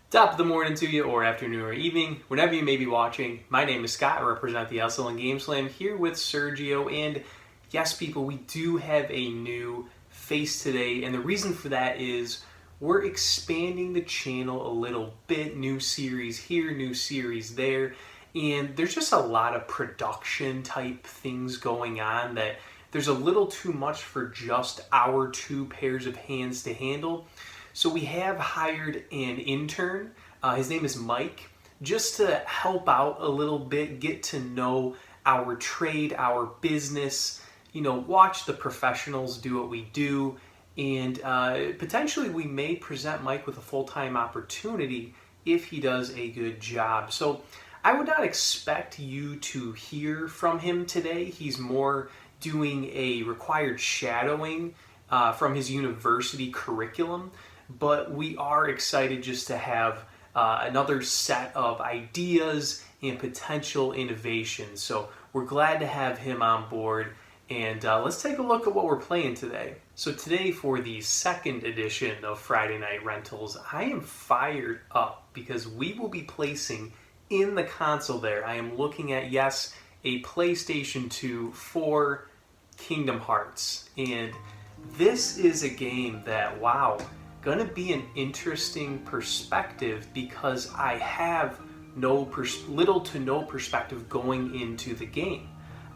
Top of the morning to you, or afternoon or evening, whenever you may be watching. My name is Scott. I represent the SLN Game Slam here with Sergio. And yes, people, we do have a new face today. And the reason for that is we're expanding the channel a little bit. New series here, new series there. And there's just a lot of production type things going on that there's a little too much for just our two pairs of hands to handle. So we have hired an intern, his name is Mike, just to help out a little bit, get to know our trade, our business, watch the professionals do what we do, and potentially we may present Mike with a full-time opportunity if he does a good job. So I would not expect you to hear from him today. He's more doing a required shadowing from his university curriculum. But we are excited just to have another set of ideas and potential innovations. So we're glad to have him on board. And let's take a look at what we're playing today. So today, for the second edition of Friday Night Rentals, I am fired up because we will be placing in the console there. I am looking at, yes, a PlayStation 2 for Kingdom Hearts. And this is a game that, wow, going to be an interesting perspective because I have little to no perspective going into the game.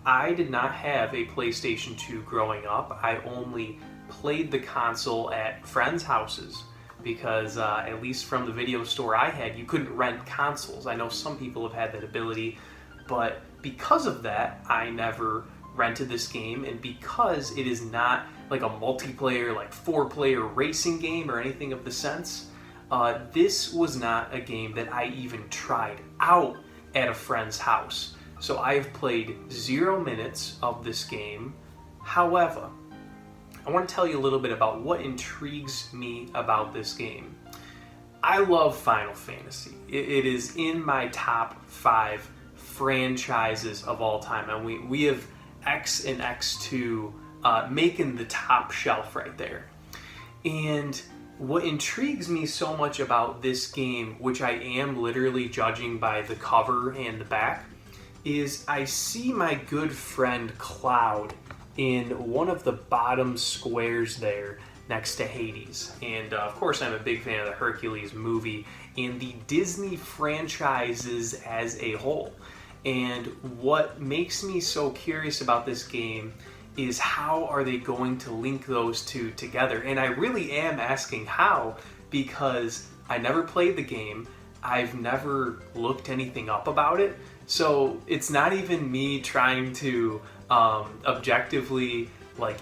I did not have a PlayStation 2 growing up. I only played the console at friends' houses because at least from the video store I had, you couldn't rent consoles. I know some people have had that ability, but because of that, I never rented this game, and because it is not like a multiplayer, like 4-player racing game or anything of the sense, this was not a game that I even tried out at a friend's house. So I've played 0 minutes of this game. However, I want to tell you a little bit about what intrigues me about this game. I love Final Fantasy. It is in my top 5 franchises of all time, and we have X and X2 making the top shelf right there. And what intrigues me so much about this game, which I am literally judging by the cover and the back, is I see my good friend Cloud in one of the bottom squares there next to Hades. And of course I'm a big fan of the Hercules movie and the Disney franchises as a whole. And what makes me so curious about this game is how are they going to link those two together? And I really am asking how, because I never played the game, I've never looked anything up about it, so it's not even me trying to objectively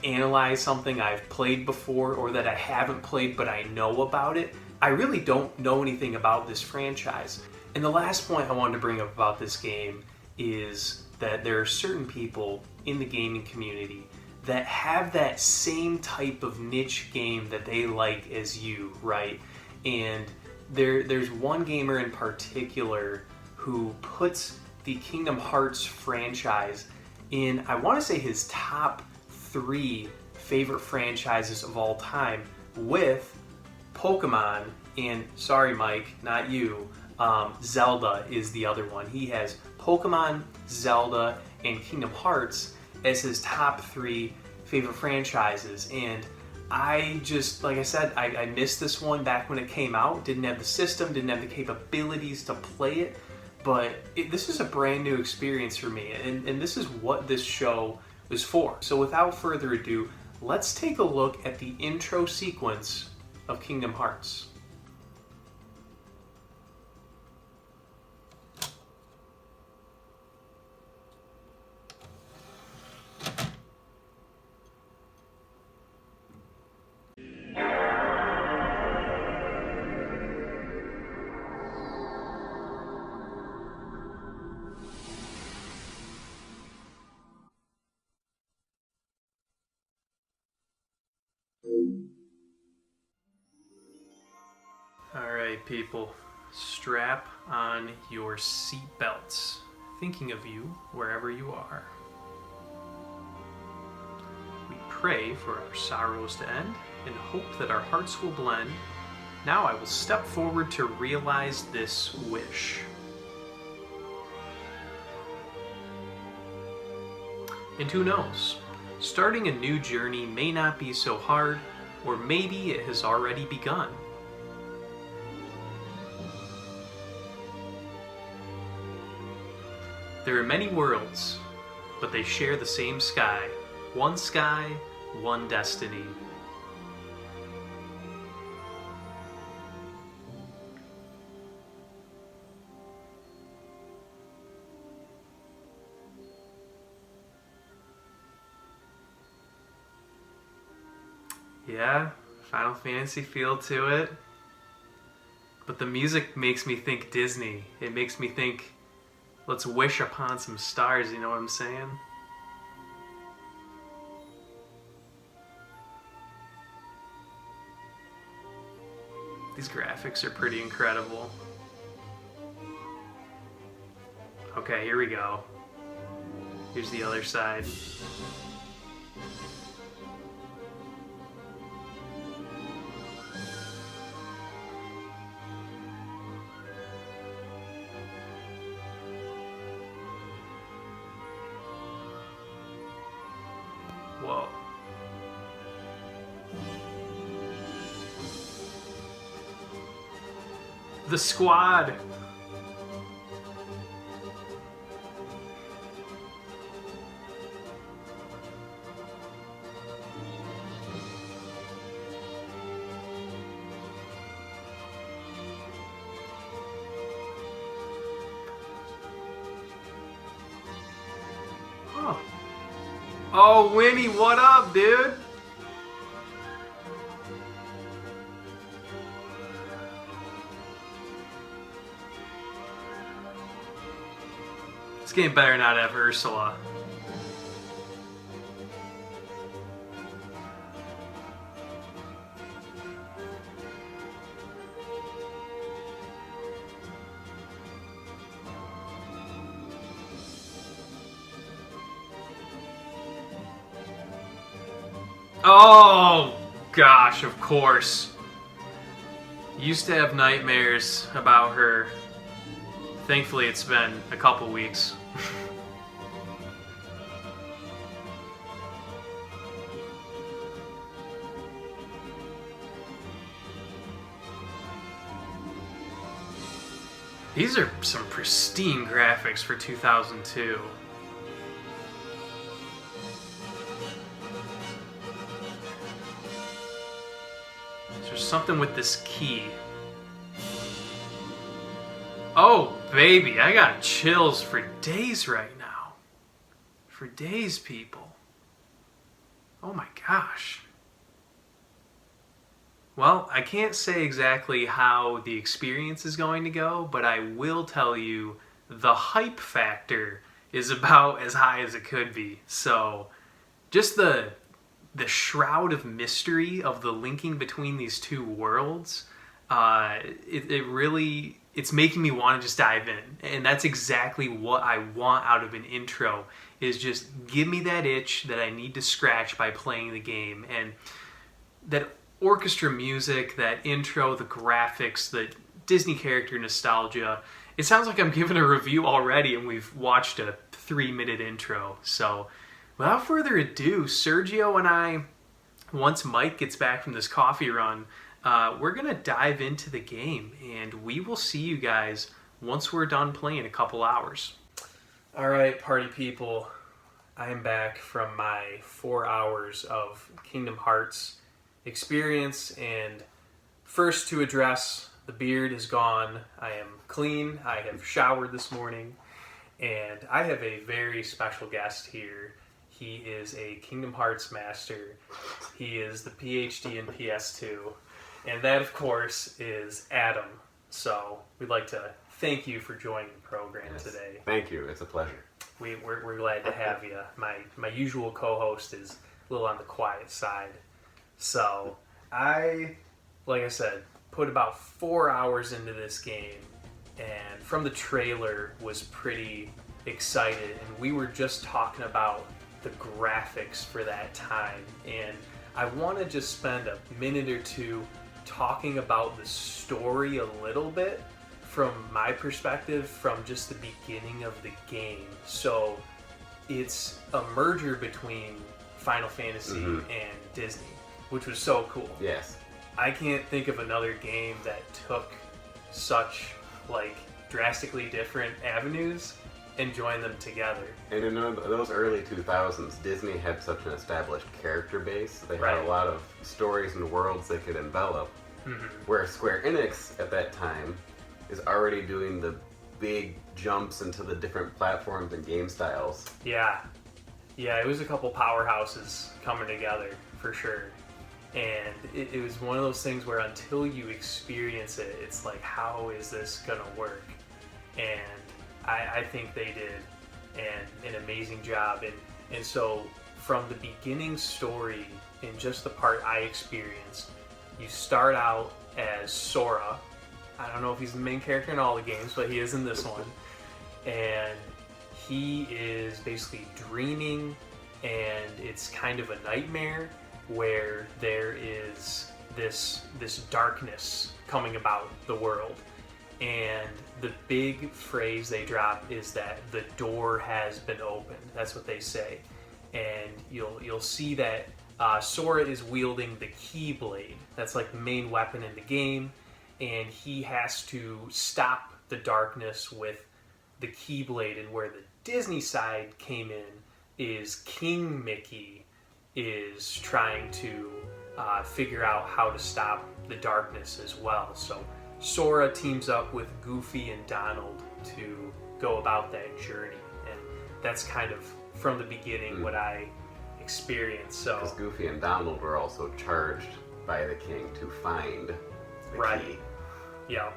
analyze something I've played before or that I haven't played but I know about it. I really don't know anything about this franchise. And the last point I wanted to bring up about this game is that there are certain people in the gaming community that have that same type of niche game that they like as you, right? And there's one gamer in particular who puts the Kingdom Hearts franchise in, I want to say, his top 3 favorite franchises of all time, with Pokemon and, sorry Mike, not you, Zelda is the other one. He has Pokemon, Zelda, and Kingdom Hearts as his top 3 favorite franchises. And I just, like I said, I missed this one back when it came out. Didn't have the system, didn't have the capabilities to play it. But this is a brand new experience for me. And this is what this show was for. So without further ado, let's take a look at the intro sequence of Kingdom Hearts. Alright people, strap on your seat belts. Thinking of you wherever you are. We pray for our sorrows to end and hope that our hearts will blend Now I will step forward to realize this wish. And who knows? Starting a new journey may not be so hard, or maybe it has already begun. There are many worlds, but they share the same sky. One sky, one destiny. Yeah, Final Fantasy feel to it. But the music makes me think Disney. It makes me think, let's wish upon some stars, you know what I'm saying? These graphics are pretty incredible. Okay, here we go. Here's the other side. Whoa. The squad. Oh. Oh, Winnie, what up, dude? This game better not have Ursula. Oh, gosh, of course. Used to have nightmares about her. Thankfully, it's been a couple weeks. These are some pristine graphics for 2002. There's something with this key. Oh, baby, I got chills for days right now. For days, people. Oh my gosh. Well, I can't say exactly how the experience is going to go, but I will tell you the hype factor is about as high as it could be. So, just the shroud of mystery of the linking between these two worlds, it's making me want to just dive in. And that's exactly what I want out of an intro, is just give me that itch that I need to scratch by playing the game. And that orchestra music, that intro, the graphics, the Disney character nostalgia. It sounds like I'm giving a review already and we've watched a 3-minute intro. So without further ado, Sergio and I, once Mike gets back from this coffee run, we're going to dive into the game, and we will see you guys once we're done playing a couple hours. All right, party people, I am back from my 4 hours of Kingdom Hearts experience, and first to address, the beard is gone. I am clean. I have showered this morning, and I have a very special guest here. He is a Kingdom Hearts master. He is the PhD in PS2. And that, of course, is Adam. So we'd like to thank you for joining the program today. Thank you. It's a pleasure. We're glad to have you. My usual co-host is a little on the quiet side. So like I said, put about 4 hours into this game, and from the trailer was pretty excited. And we were just talking about the graphics for that time, and I want to just spend a minute or two talking about the story a little bit from my perspective from just the beginning of the game. So it's a merger between Final Fantasy and Disney, which was so cool. Yes. I can't think of another game that took such drastically different avenues and joined them together. And in those early 2000s, Disney had such an established character base. They had a lot of stories and worlds they could envelop. Where Square Enix at that time is already doing the big jumps into the different platforms and game styles. Yeah, it was a couple powerhouses coming together for sure. And it was one of those things where until you experience it, it's like, how is this gonna work? And I think they did an amazing job. And so from the beginning story, in just the part I experienced, you start out as Sora. I don't know if he's the main character in all the games, but he is in this one. And he is basically dreaming, and it's kind of a nightmare where there is this darkness coming about the world. And the big phrase they drop is that the door has been opened. That's what they say. And you'll see that Sora is wielding the Keyblade. That's like the main weapon in the game. And he has to stop the darkness with the Keyblade. And where the Disney side came in is King Mickey is trying to figure out how to stop the darkness as well. So Sora teams up with Goofy and Donald to go about that journey. And that's kind of, from the beginning, what I experienced. So because Goofy and Donald were also charged by the king to find the key. Yeah.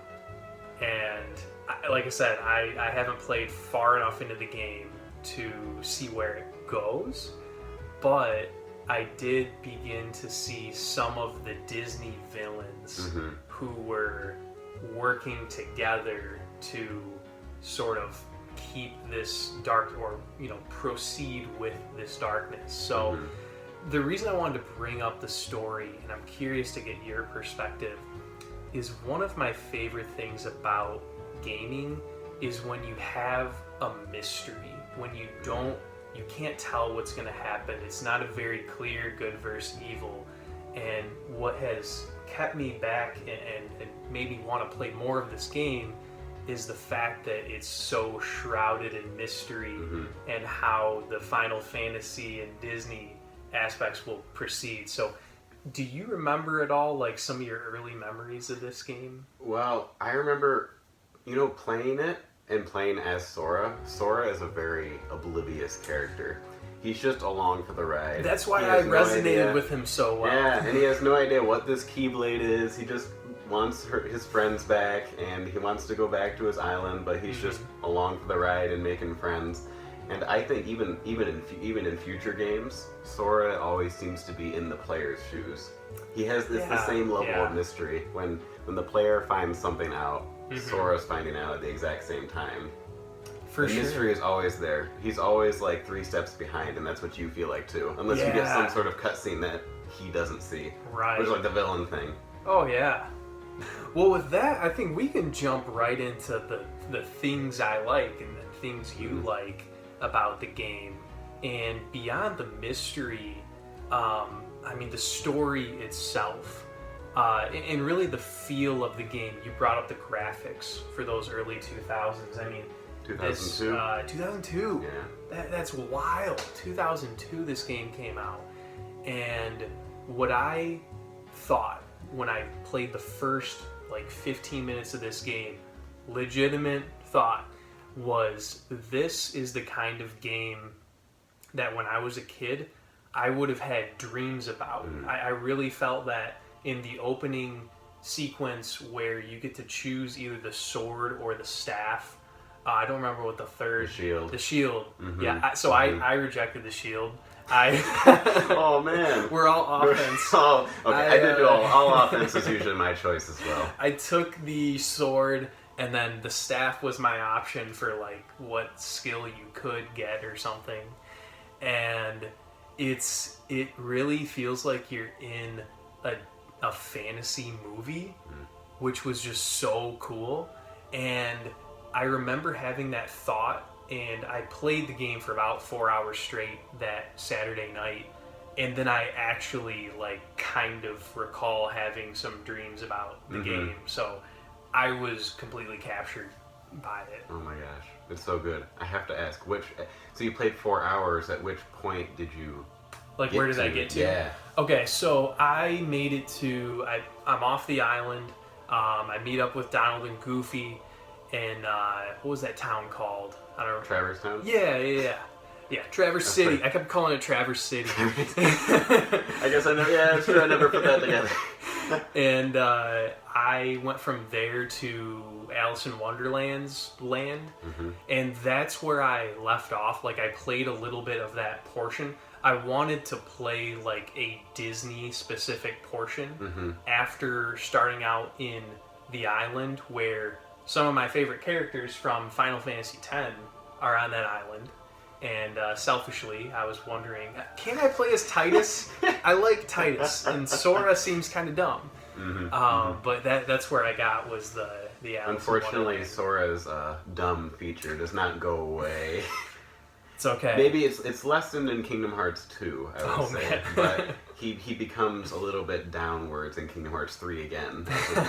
And like I said, I haven't played far enough into the game to see where it goes, but I did begin to see some of the Disney villains who were working together to sort of keep this dark, or proceed with this darkness. So the reason I wanted to bring up the story, and I'm curious to get your perspective, is one of my favorite things about gaming is when you have a mystery, when you can't tell what's going to happen. It's not a very clear good versus evil. And what has kept me back and made me want to play more of this game is the fact that it's so shrouded in mystery and how the Final Fantasy and Disney aspects will proceed. So do you remember at all some of your early memories of this game? Well, I remember, playing it and playing as Sora. Sora is a very oblivious character. He's just along for the ride. That's why I resonated with him so well. Yeah, and he has no idea what this Keyblade is. He just wants his friends back, and he wants to go back to his island, but he's just along for the ride and making friends. And I think even in future games, Sora always seems to be in the player's shoes. He has the same level of mystery. When the player finds something out, Sora's finding out at the exact same time. The mystery is always there. He's always 3 steps behind, and that's what you feel like too. Unless you get some sort of cutscene that he doesn't see. Right. Which is like the villain thing. Oh yeah. Well, with that, I think we can jump right into the things I like and the things you like about the game. And beyond the mystery, the story itself, and really the feel of the game. You brought up the graphics for those early 2000s. 2002? 2002. Yeah. That's wild. 2002 this game came out. And what I thought when I played the first 15 minutes of this game, legitimate thought, was this is the kind of game that when I was a kid, I would have had dreams about. I really felt that in the opening sequence where you get to choose either the sword or the staff. I don't remember what the third... The shield. Yeah, I rejected the shield. Oh, man. We're all offense. I did do all offense is usually my choice as well. I took the sword, and then the staff was my option for what skill you could get or something. And it really feels like you're in a fantasy movie, which was just so cool. And I remember having that thought, and I played the game for about 4 hours straight that Saturday night. And then I actually, like, kind of recall having some dreams about the game. So I was completely captured by it. Oh my gosh, it's so good. I have to ask, so you played 4 hours, at which point did you where did I get to? Yeah. Okay, so I made it to, I'm off the island. I meet up with Donald and Goofy in, what was that town called? I don't know. Traverse Town? Yeah, Traverse City. I kept calling it Traverse City. I guess I know. Yeah, I'm sure I never put that together. And I went from there to Alice in Wonderland's land, and that's where I left off. Like, I played a little bit of that portion. I wanted to play like a Disney-specific portion after starting out in the island, where some of my favorite characters from Final Fantasy X are on that island. And selfishly, I was wondering, can I play as Titus? I like Titus, and Sora seems kind of dumb. But that's where I got was the Alice. Unfortunately, Sora's dumb feature does not go away. It's okay. Maybe it's lessened in Kingdom Hearts 2, I would say. Man. But he becomes a little bit downwards in Kingdom Hearts 3 again,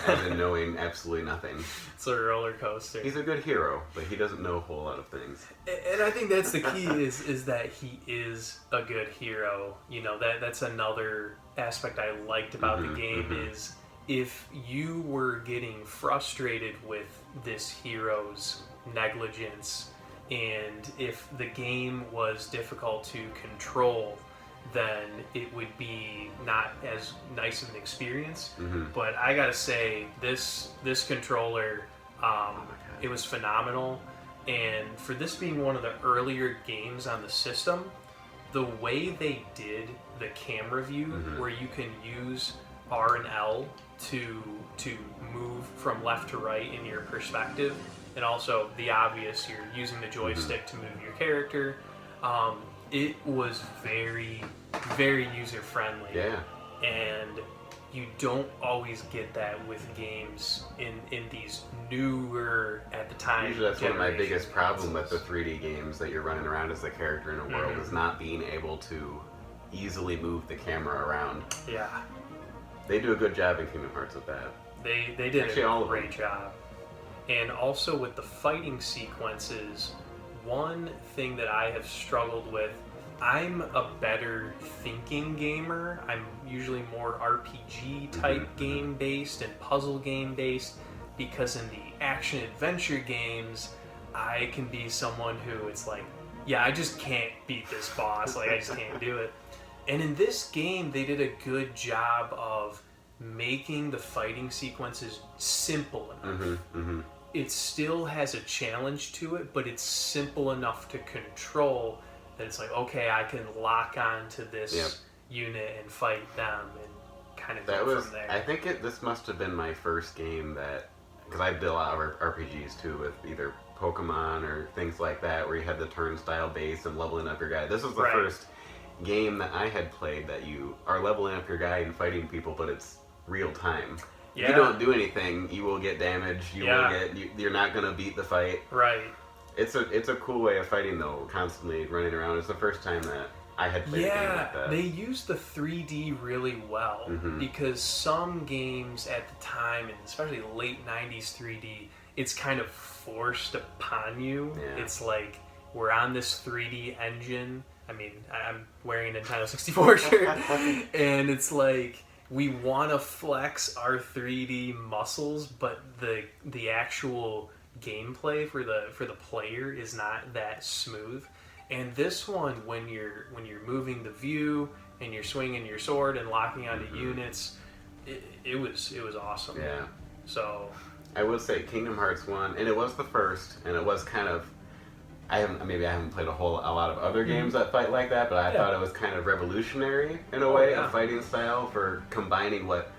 as in knowing absolutely nothing. It's a roller coaster. He's a good hero, but he doesn't know a whole lot of things. And I think that's the key is that he is a good hero. You know, that's another aspect I liked about the game is if you were getting frustrated with this hero's negligence, and if the game was difficult to control, then it would be not as nice of an experience. But I gotta say, this controller, it was phenomenal. And for this being one of the earlier games on the system, the way they did the camera view, where you can use R and L to move from left to right in your perspective, and also the obvious, you're using the joystick to move your character. It was very, very user-friendly. Yeah. And you don't always get that with games in these newer, at the time, Usually that's one of my biggest generations. problems with the 3D games, that you're running around as a character in a world, is not being able to easily move the camera around. Yeah. They do a good job in Kingdom Hearts with that. They did Actually, all a of great job. And also with the fighting sequences, one thing that I have struggled with, I'm a better thinking gamer. I'm usually more RPG type game based and puzzle game based, because in the action adventure games, I can be someone who it's like, yeah, I just can't beat this boss. Like, I just can't do it. And in this game, they did a good job of making the fighting sequences simple enough. It still has a challenge to it, but it's simple enough to control that it's like, okay, I can lock on to this unit and fight them and kind of go from there. I think this must have been my first game that, because I did a lot of RPGs too, with either Pokemon or things like that, where you had the turnstile base and leveling up your guy. This was the first game that I had played that you are leveling up your guy and fighting people, but it's real time. If you don't do anything, you will get damaged. You're not gonna beat the fight. Right. It's a cool way of fighting though. Constantly running around. It's the first time that I had played a game like that. They used the 3D really well, because some games at the time, and especially late 90s 3D, it's kind of forced upon you. Yeah. It's like, we're on this 3D engine. I mean, I'm wearing a Nintendo 64 shirt, and it's like, we want to flex our 3D muscles, but the actual gameplay for the player is not that smooth. And this one, when you're moving the view and you're swinging your sword and locking onto units, it was awesome. Yeah. So I would say Kingdom Hearts 1, and it was the first, and it was kind of, I haven't played a lot of other games that fight like that, but I thought it was kind of revolutionary in a way, a fighting style for combining what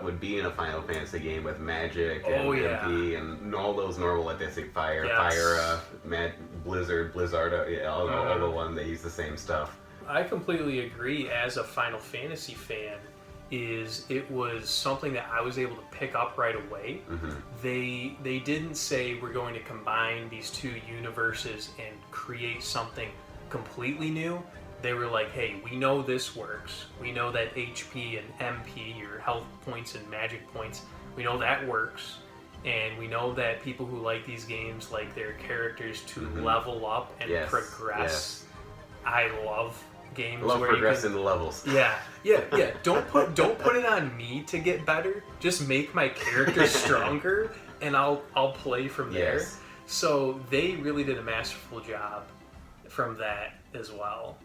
would be in a Final Fantasy game with magic and MP and all those normal, like they say, fire, blizzard, all the ones that use the same stuff. I completely agree. As a Final Fantasy fan, is it was something that I was able to pick up right away. They didn't say we're going to combine these two universes and create something completely new. They were like, hey, we know this works. We know that HP and MP, your health points and magic points, we know that works. And we know that people who like these games like their characters to level up and progress. I love games where progressing the levels. Yeah. Don't put it on me to get better. Just make my character stronger, and I'll play from there. Yes. So they really did a masterful job from that as well.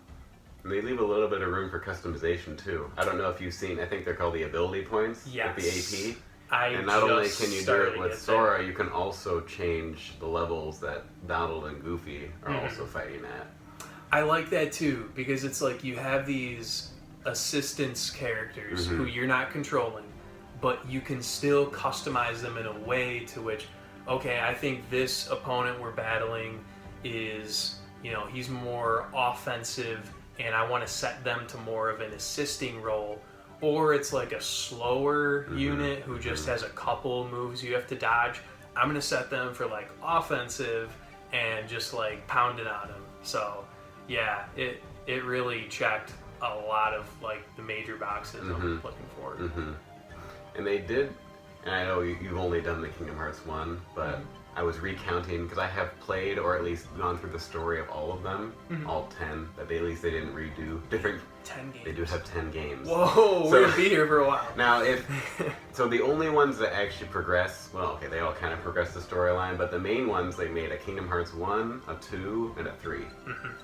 And they leave a little bit of room for customization too. I don't know if you've seen. I think they're called the ability points. Yes. With the AP. And not only can you do it with Sora, you can also change the levels that Donald and Goofy are also fighting at. I like that too, because it's like you have these assistance characters who you're not controlling, but you can still customize them in a way to which, okay, I think this opponent we're battling is, he's more offensive, and I want to set them to more of an assisting role. Or it's like a slower unit who just has a couple moves you have to dodge. I'm going to set them for like offensive and just like pound it on them. So yeah, it really checked a lot of like the major boxes I'm looking for. And they did, and I know you've only done the Kingdom Hearts 1, but I was recounting, because I have played or at least gone through the story of all of them, all 10, but at least they didn't redo different. 10 games. They do have 10 games. Whoa, we're going to be here for a while. Now, so the only ones that actually progress, well, okay, they all kind of progress the storyline, but the main ones, they made a Kingdom Hearts 1, a 2, and a 3.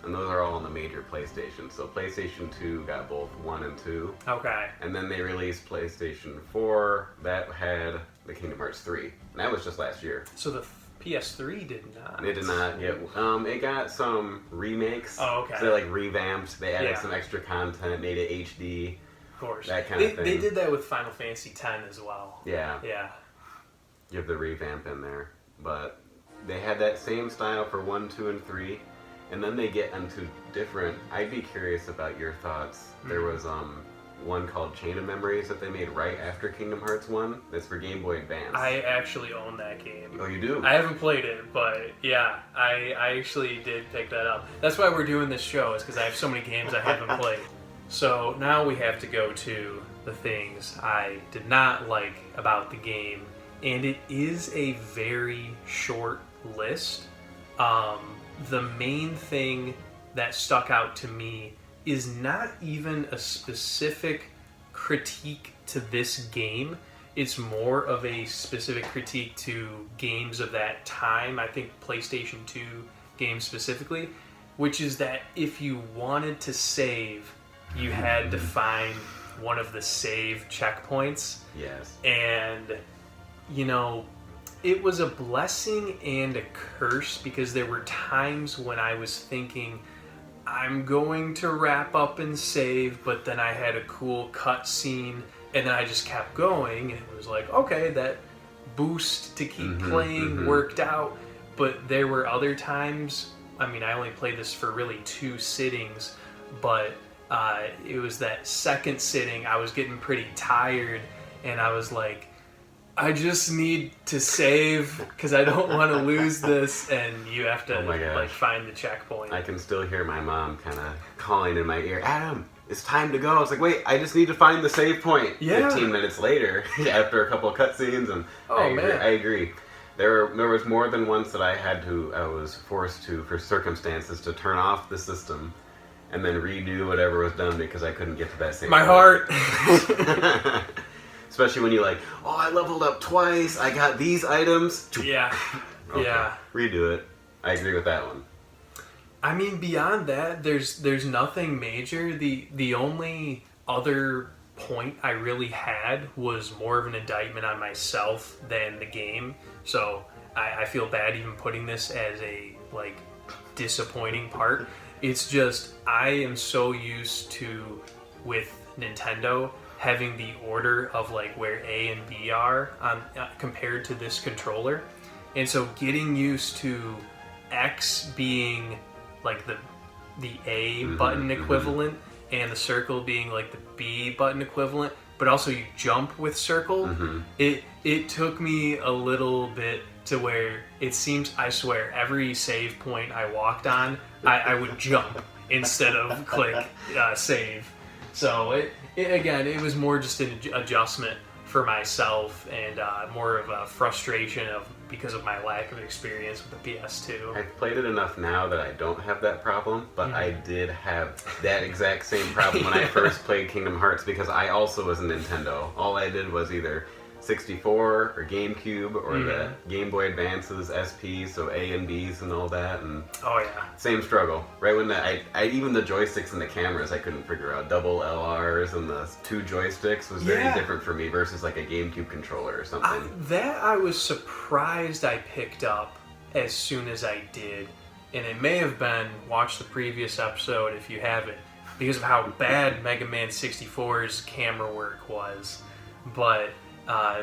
And those are all on the major PlayStation. So PlayStation 2 got both 1 and 2. Okay. And then they released PlayStation 4, that had the Kingdom Hearts 3. And that was just last year. So the PS3 did not. It did not get. It got some remakes. Oh, okay. So they like revamped. They added some extra content, made it HD. Of course. That kind of thing. They did that with Final Fantasy X as well. Yeah. Yeah. You have the revamp in there, but they had that same style for 1, 2, and 3, and then they get into different. I'd be curious about your thoughts. There was one called Chain of Memories that they made right after Kingdom Hearts 1. That's for Game Boy Advance. I actually own that game. Oh, you do? I haven't played it, but yeah, I actually did pick that up. That's why we're doing this show, is because I have so many games I haven't played. So now we have to go to the things I did not like about the game, and it is a very short list. The main thing that stuck out to me is not even a specific critique to this game. It's more of a specific critique to games of that time, I think PlayStation 2 games specifically, which is that if you wanted to save, you had to find one of the save checkpoints. Yes. And, it was a blessing and a curse, because there were times when I was thinking, I'm going to wrap up and save, but then I had a cool cut scene, and then I just kept going, and it was like, okay, that boost to keep playing worked out. But there were other times, I only played this for really 2 sittings, but it was that second sitting, I was getting pretty tired, and I was like, I just need to save because I don't want to lose this, and you have to find the checkpoint. I can still hear my mom kind of calling in my ear, Adam, it's time to go. I was like, wait, I just need to find the save point. Yeah. 15 minutes later, after a couple of cutscenes, and I agree. There was more than once that I was forced to, for circumstances, to turn off the system and then redo whatever was done because I couldn't get to that save My point. heart. Especially when you're like, oh, I leveled up twice, I got these items. Yeah. Okay. Yeah. Redo it. I agree with that one. Beyond that, there's nothing major. The only other point I really had was more of an indictment on myself than the game. So I feel bad even putting this as a disappointing part. It's just I am so used to, with Nintendo, having the order of where A and B are compared to this controller, and so getting used to X being the A button equivalent and the circle being the B button equivalent but also you jump with circle. Mm-hmm. It took me a little bit to where it seems, I swear, every save point I walked on, I would jump instead of click save. So it was more just an adjustment for myself and more of a frustration because of my lack of experience with the PS2. I've played it enough now that I don't have that problem, but I did have that exact same problem when I first played Kingdom Hearts because I also was a Nintendo. All I did was either 64 or GameCube or the Game Boy Advance's SP, so A and B's and all that, and oh yeah, same struggle. Right when I even the joysticks and the cameras I couldn't figure out. Double LRs and the 2 joysticks was very different for me versus like a GameCube controller or something. I was surprised I picked up as soon as I did, and it may have been, watch the previous episode if you haven't, because of how bad Mega Man 64's camera work was, but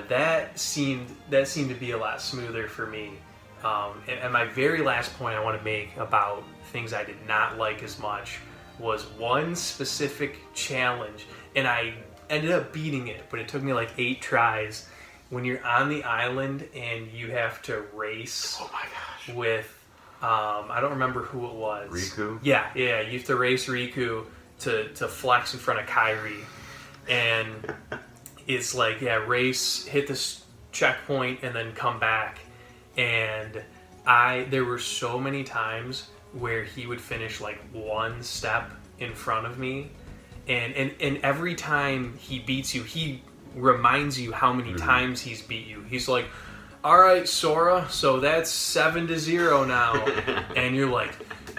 that seemed to be a lot smoother for me. And my very last point I want to make about things I did not like as much was one specific challenge, and I ended up beating it, but it took me like 8 tries. When you're on the island and you have to race with, I don't remember who it was. Riku? Yeah, you have to race Riku to flex in front of Kairi. And it's like, race, hit this checkpoint, and then come back. And there were so many times where he would finish like one step in front of me. And every time he beats you, he reminds you how many times he's beat you. He's like, all right, Sora, so that's 7-0 now. And you're like,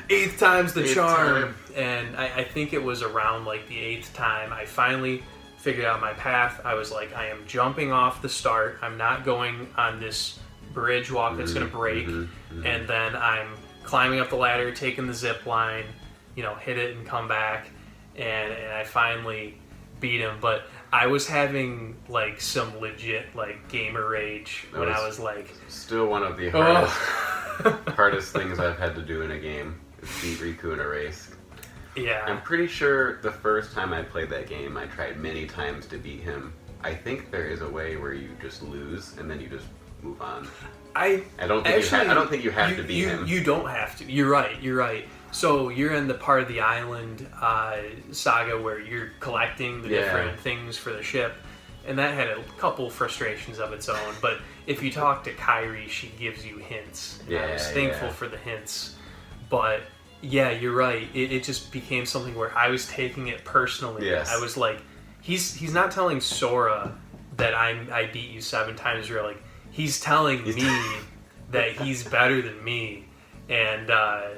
8th time's the charm. And I think it was around like the 8th time I finally figured out my path. I was like, I am jumping off the start. I'm not going on this bridge walk that's going to break. And then I'm climbing up the ladder, taking the zip line, hit it and come back. And I finally beat him. But I was having like some legit like gamer rage when I was like... Still one of the hardest things I've had to do in a game is beat Riku in a race. Yeah. I'm pretty sure the first time I played that game, I tried many times to beat him. I think there is a way where you just lose and then you just move on. I don't think you have to beat him. You don't have to. You're right. So you're in the part of the island saga where you're collecting the different things for the ship, and that had a couple frustrations of its own. But if you talk to Kairi, she gives you hints. And I was thankful for the hints. But yeah, you're right. It just became something where I was taking it personally. Yes. I was like, he's not telling Sora that I beat you 7 times. You're like, he's telling me that he's better than me, and a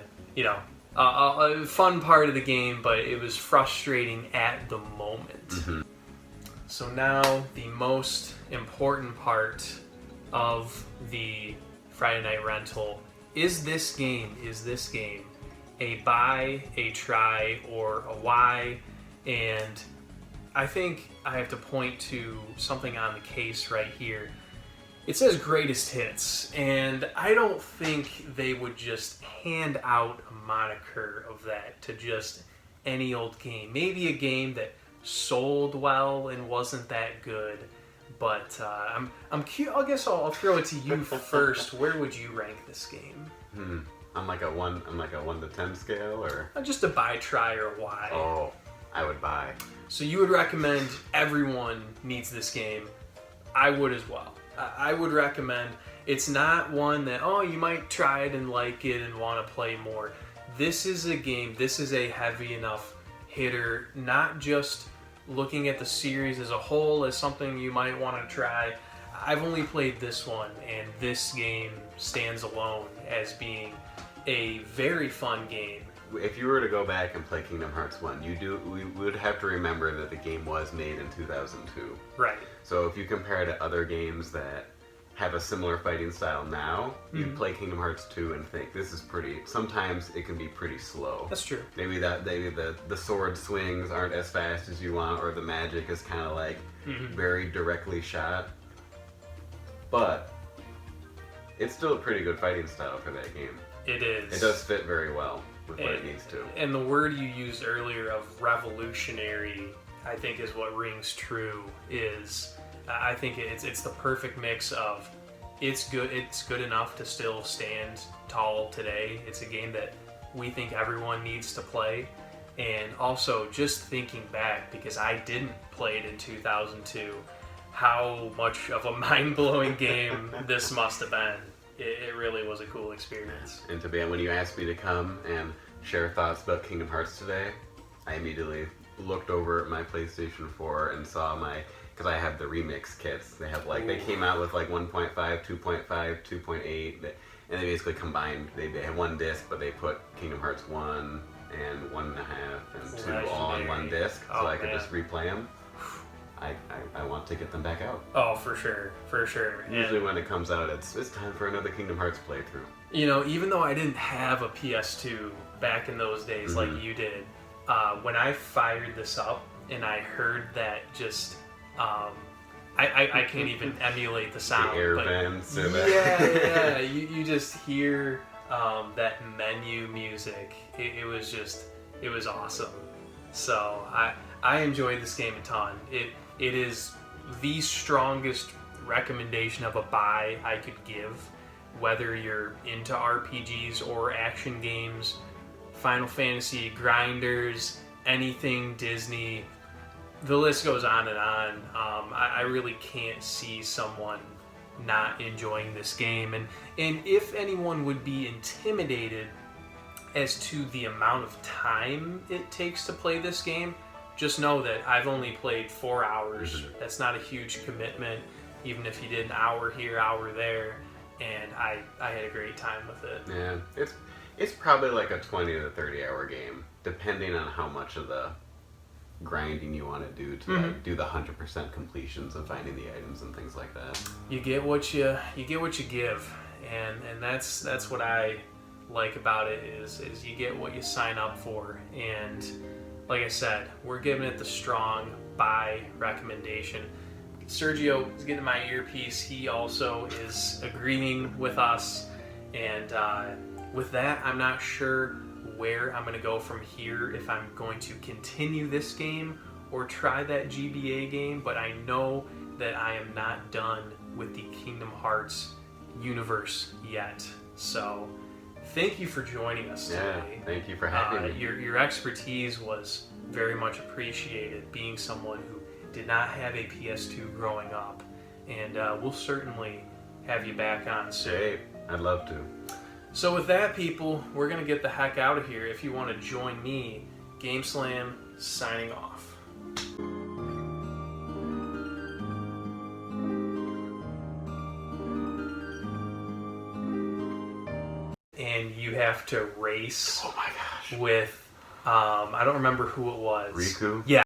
fun part of the game, but it was frustrating at the moment. So now the most important part of the Friday Night Rental is this game a buy, a try, or a why? And I think I have to point to something on the case right here. It says greatest hits, and I don't think they would just hand out a moniker of that to just any old game. Maybe a game that sold well and wasn't that good, but I'm curious. I guess I'll throw it to you first. Where would you rank this game? On like a 1 to 10 scale, or Just a buy, try, or why? Oh, I would buy. So you would recommend everyone needs this game. I would as well. I would recommend. It's not one that, you might try it and like it and want to play more. This is a game, this is a heavy enough hitter, not just looking at the series as a whole as something you might want to try. I've only played this one, and this game stands alone as being a very fun game. If you were to go back and play Kingdom Hearts 1, we would have to remember that the game was made in 2002. Right. So if you compare it to other games that have a similar fighting style now, you play Kingdom Hearts 2 and think this is pretty. Sometimes it can be pretty slow. That's true. Maybe the sword swings aren't as fast as you want, or the magic is kind of like very directly shot. But it's still a pretty good fighting style for that game. It is. It does fit very well with what it needs to. And the word you used earlier of revolutionary, I think is what rings true. Is I think it's the perfect mix of it's good enough to still stand tall today. It's a game that we think everyone needs to play, and also just thinking back, because I didn't play it in 2002, how much of a mind-blowing game this must have been. It really was a cool experience. And when you asked me to come and share thoughts about Kingdom Hearts today, I immediately looked over at my PlayStation 4 and saw because I have the remix kits. They have they came out with 1.5, 2.5, 2.8, and they basically combined. They had one disc, but they put Kingdom Hearts 1 and 1.5 and 2 all on one disc, so I could just replay them. I want to get them back out. Oh, for sure. Usually when it comes out, it's time for another Kingdom Hearts playthrough. You know, even though I didn't have a PS2 back in those days like you did, when I fired this up and I heard that just... I can't even emulate the sound. The air vents. Yeah. You just hear that menu music. It was awesome. So I enjoyed this game a ton. It is the strongest recommendation of a buy I could give, whether you're into RPGs or action games, Final Fantasy, grinders, anything Disney. The list goes on and on. I really can't see someone not enjoying this game. And if anyone would be intimidated as to the amount of time it takes to play this game, just know that I've only played 4 hours. That's not a huge commitment, even if you did an hour here, hour there. And I had a great time with it. Yeah, it's probably like a 20 to 30 hour game, depending on how much of the grinding you want to do to do the 100% completions and finding the items and things like that. You get what you give, and that's what I like about it is you get what you sign up for. And like I said, we're giving it the strong buy recommendation. Sergio is getting my earpiece. He also is agreeing with us, and with that, I'm not sure where I'm going to go from here, if I'm going to continue this game or try that GBA game, but I know that I am not done with the Kingdom Hearts universe yet. So thank you for joining us today. Thank you for having me. Your expertise was very much appreciated, being someone who did not have a PS2 growing up, and we'll certainly have you back on soon. Hey, I'd love to. So with that, people, we're going to get the heck out of here. If you want to join me, GameSlam signing off. And you have to race Oh my gosh. with, I don't remember who it was. Riku? Yeah.